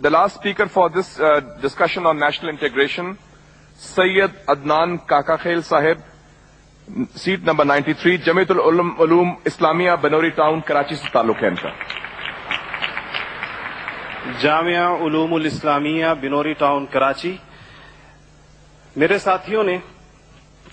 The last speaker for this discussion on national integration, Sayyid Adnan Kakakhel Sahib, seat number 93, Jamiatul Ulum Islamia, Banori Town, Karachi se ताल्लुक है इनका. Jamia उलूमुल Islamia Binori town Karachi. मेरे साथियों ने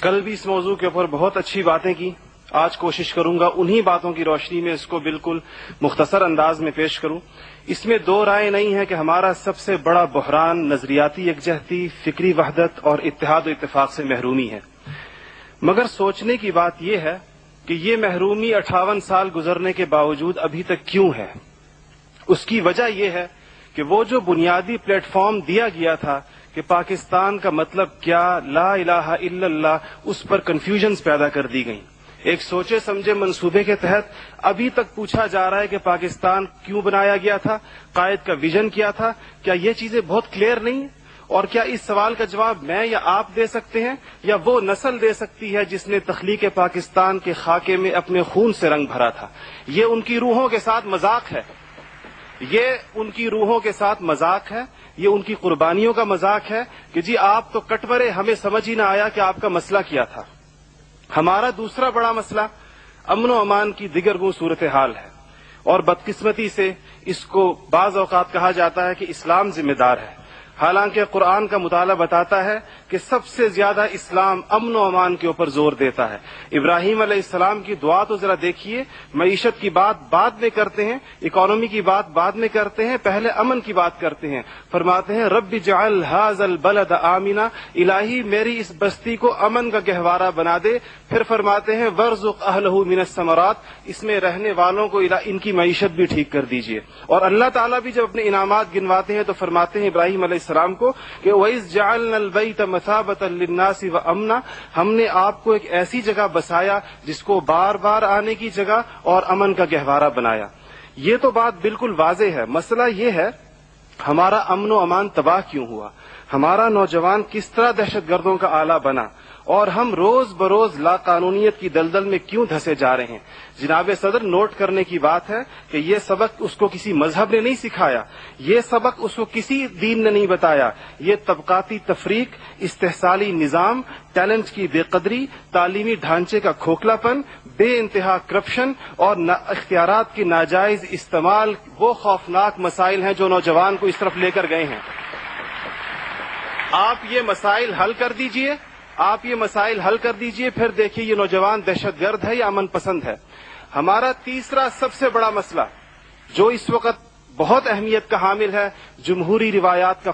कल भी इस मौजू के ऊपर बहुत अच्छी बातें की. आज कोशिश करूंगा उन्हीं बातों की रोशनी में इसको बिल्कुल मुख्तसर अंदाज में पेश करूं. इसमें दो राय नहीं है कि हमारा सबसे बड़ा बहरान नजरियाती यकजहती, फिक्री वहदत और इत्तेहाद और इत्तेफाक से महरूमी है. मगर सोचने की बात यह है कि ये महरूमी 58 साल गुजरने के बावजूद अभी तक क्यों है. उसकी वजह यह है कि वो जो बुनियादी प्लेटफॉर्म दिया गया था कि पाकिस्तान का मतलब क्या, ला इलाहा इल्लल्लाह, उस पर कंफ्यूजन्स पैदा कर दी गई. एक सोचे समझे मंसूबे के तहत अभी तक पूछा जा रहा है कि पाकिस्तान क्यों बनाया गया था, कायद का विजन क्या था. क्या ये चीजें बहुत क्लियर नहीं है? और क्या इस सवाल का जवाब मैं या आप दे सकते हैं या वो नस्ल दे सकती है जिसने तख्लीक पाकिस्तान के खाके में अपने खून से रंग भरा था. ये उनकी रूहों के साथ मजाक है. ये उनकी रूहों के साथ मजाक है. ये उनकी कुर्बानियों का मजाक है कि जी आप तो कट मरे, हमें समझ ही ना आया कि आपका मसला क्या था. हमारा दूसरा बड़ा मसला अमन व अमान की दिगरगू सूरत हाल है. और बदकिस्मती से इसको बाज औकात कहा जाता है कि इस्लाम जिम्मेदार है. हालांकि कुरान का मुताला बताता है कि सबसे ज्यादा इस्लाम अमन व अमान के ऊपर जोर देता है. इब्राहीम अलैहिस्सलाम की दुआ तो जरा देखिए. मईशत की बात बाद में करते हैं, इकोनॉमी की बात बाद में करते हैं, पहले अमन की बात करते हैं. फरमाते हैं रब्बि जअल हाज़ल बलद आमिना, इलाही मेरी इस बस्ती को अमन का गहवारा बना दे. फिर फरमाते हैं वर्ज़ुक़ अहलहू मिनस समरात, इसमें रहने वालों को इनकी मईशत भी ठीक कर दीजिए. और अल्लाह ताला भी जब अपने इनामात गिनवाते हैं तो फरमाते हैं इब्राहीम अलैहिस्सलाम को कि वइज़ जअलनल बैत मसाबतन लिन्नासि व अमना, हमने आपको एक ऐसी जगह बसाया जिसको बार बार आने की जगह और अमन का गहवारा बनाया. ये तो बात बिल्कुल वाज़ेह है. मसला ये है हमारा अमन व अमान तबाह क्यों हुआ, हमारा नौजवान किस तरह दहशतगर्दों का आला बना, और हम रोज बरोज लाकानूनियत की दलदल में क्यों धंसे जा रहे हैं. जनाब सदर, नोट करने की बात है कि ये सबक उसको किसी मजहब ने नहीं सिखाया, ये सबक उसको किसी दीन ने नहीं बताया. ये तबकाती तफरीक, इस्तेहसाली निजाम, टैलेंट की बेकदरी, तालीमी ढांचे का खोखलापन, बे इंतहा करप्शन और इख्तियारात की नाजायज इस्तेमाल वो खौफनाक मसाइल हैं जो नौजवान को इस तरफ लेकर गए हैं. आप ये मसाइल हल कर दीजिए, आप ये मसाइल हल कर दीजिए, फिर देखिए ये नौजवान दहशतगर्द है या अमन पसंद है. हमारा तीसरा सबसे बड़ा मसला जो इस वक्त बहुत अहमियत का हामिल है, जमहूरी रिवायात का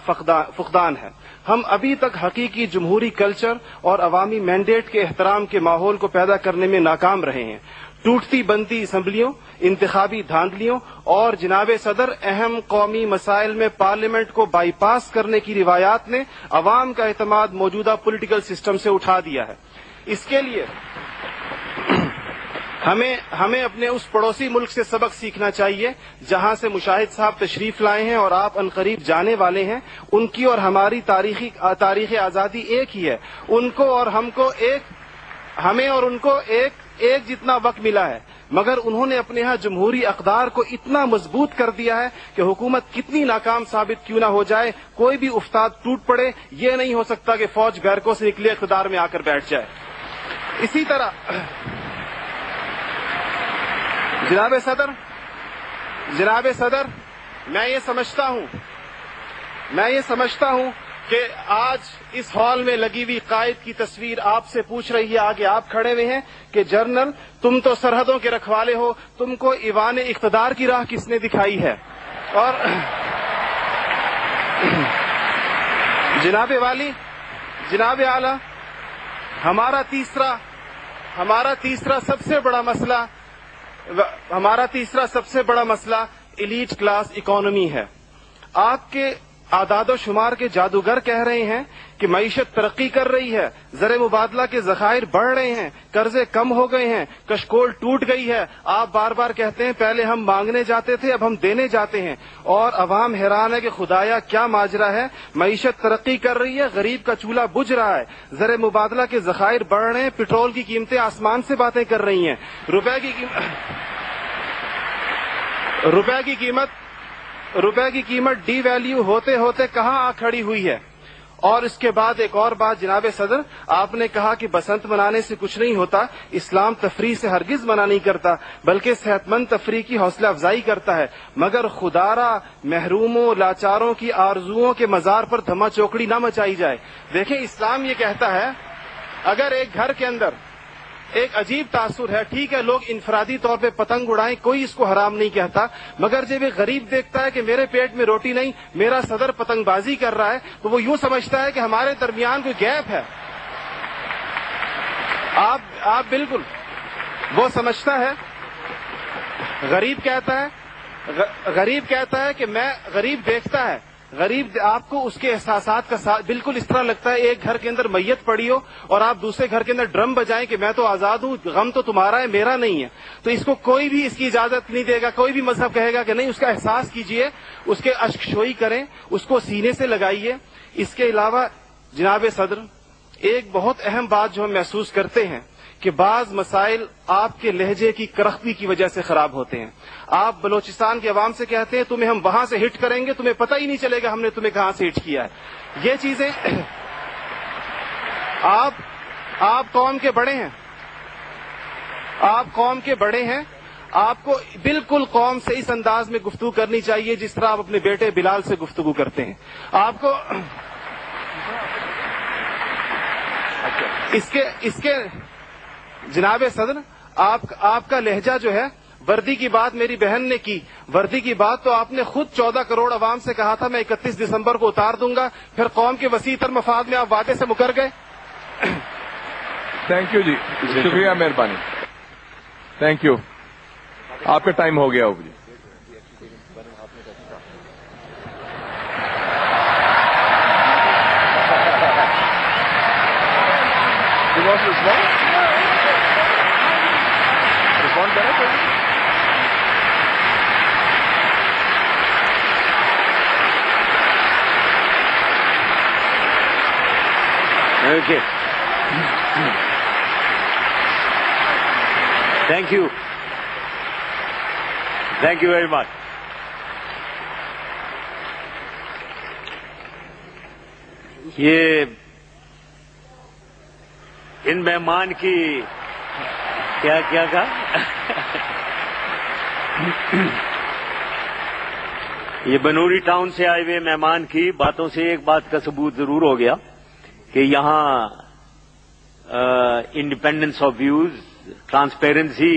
फुकदान है. हम अभी तक हकीकी जमहूरी कल्चर और अवामी मैंडेट के एहतराम के माहौल को पैदा करने में नाकाम रहे हैं. टूटती बनती असम्बलियों, इंतखाबी धांधलियों और जनाब सदर अहम कौमी मसाइल में पार्लियामेंट को बाईपास करने की रिवायात ने अवाम का एतमाद मौजूदा पॉलिटिकल सिस्टम से उठा दिया है. इसके लिए हमें अपने उस पड़ोसी मुल्क से सबक सीखना चाहिए जहां से मुशाहिद साहब तशरीफ लाए हैं और आप अनकरीब जाने वाले हैं. उनकी और हमारी तारीख आजादी एक ही है. उनको और हमको हमें और उनको एक जितना वक्त मिला है, मगर उन्होंने अपने यहाँ जमहूरी अक़दार को इतना मजबूत कर दिया है कि हुकूमत कितनी नाकाम साबित क्यों ना हो जाए, कोई भी उस्ताद टूट पड़े, ये नहीं हो सकता कि फौज बैरकों से निकले इक़्तिदार में आकर बैठ जाए. इसी तरह जनाब सदर, मैं ये समझता हूं कि आज इस हॉल में लगी हुई कायद की तस्वीर आपसे पूछ रही है, आगे आप खड़े हुए हैं कि जनरल तुम तो सरहदों के रखवाले हो, तुमको ईवान इख्तिदार की राह किसने दिखाई है. और जनाब आला, हमारा तीसरा सबसे बड़ा मसला एलीट क्लास इकोनॉमी है. आपके आदादो शुमार के जादूगर कह रहे हैं कि मईशत तरक्की कर रही है, ज़र मुबादला के ज़खायर बढ़ रहे हैं, कर्जे कम हो गए हैं, कशकोल टूट गई है. आप बार बार कहते हैं पहले हम मांगने जाते थे, अब हम देने जाते हैं. और अवाम हैरान है कि खुदाया क्या माजरा है. मईशत तरक्की कर रही है, गरीब का चूल्हा बुझ रहा है, ज़र मुबादला के ज़खायर बढ़ रहे हैं, पेट्रोल की कीमतें आसमान से बातें कर रही हैं, रुपए रुपए की कीमत डी वैल्यू होते होते कहाँ आ खड़ी हुई है। और इसके बाद एक और बात जनाब सदर, आपने कहा कि बसंत मनाने से कुछ नहीं होता, इस्लाम तफरीह से हरगिज मना नहीं करता बल्कि सेहतमंद तफरीह की हौसला अफजाई करता है। मगर खुदारा महरूमों लाचारों की आरजुओं के मजार पर धमा चौकड़ी न मचाई जाए। देखें, इस्लाम ये कहता है अगर एक घर के अंदर एक अजीब तासुर है, ठीक है, लोग इनफरादी तौर पे पतंग उड़ाएं, कोई इसको हराम नहीं कहता, मगर जब एक गरीब देखता है कि मेरे पेट में रोटी नहीं, मेरा सदर पतंगबाजी कर रहा है, तो वो यूं समझता है कि हमारे दरमियान कोई गैप है। आप बिल्कुल वो समझता है। गरीब कहता है कि मैं, गरीब देखता है, गरीब आपको उसके एहसासात का बिल्कुल इस तरह लगता है एक घर के अंदर मैयत पड़ी हो और आप दूसरे घर के अंदर ड्रम बजाएं कि मैं तो आजाद हूं, गम तो तुम्हारा है मेरा नहीं है। तो इसको कोई भी इसकी इजाजत नहीं देगा, कोई भी मजहब कहेगा कि नहीं, उसका एहसास कीजिए, उसके अश्कशोई करें, उसको सीने से लगाइए। इसके अलावा जनाब सदर, एक बहुत अहम बात जो हम महसूस करते हैं कि बाज मसाइल आपके लहजे की करख्ती की वजह से खराब होते हैं। आप बलोचिस्तान के अवाम से कहते हैं तुम्हें हम वहां से हिट करेंगे, तुम्हें पता ही नहीं चलेगा हमने तुम्हें कहां से हिट किया है। ये चीजें आप कौम के बड़े हैं, आप कौम के बड़े हैं, आपको बिल्कुल कौम से इस अंदाज में गुफ्तगू करनी चाहिए जिस तरह आप अपने बेटे बिलाल से गुफ्तगू करते हैं। आपको इसके जनाब सदर, आपका लहजा जो है, वर्दी की बात मेरी बहन ने की, वर्दी की बात तो आपने खुद 14 करोड़ अवाम से कहा था मैं 31 दिसंबर को उतार दूंगा, फिर कौम के वसी तर मफाद में आप वादे से मुकर गए। थैंक यू जी, शुक्रिया, मेहरबानी, थैंक यू। आपका टाइम हो गया हो जी। Okay. Thank you. Thank you very much. ये इन मेहमान की क्या कहा ये बनूरी टाउन से आए हुए मेहमान की बातों से एक बात का सबूत जरूर हो गया कि यहाँ इंडिपेंडेंस ऑफ व्यूज, ट्रांसपेरेंसी,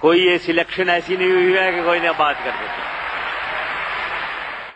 कोई ये सिलेक्शन ऐसी नहीं हुई है कि कोई ना बात कर देते।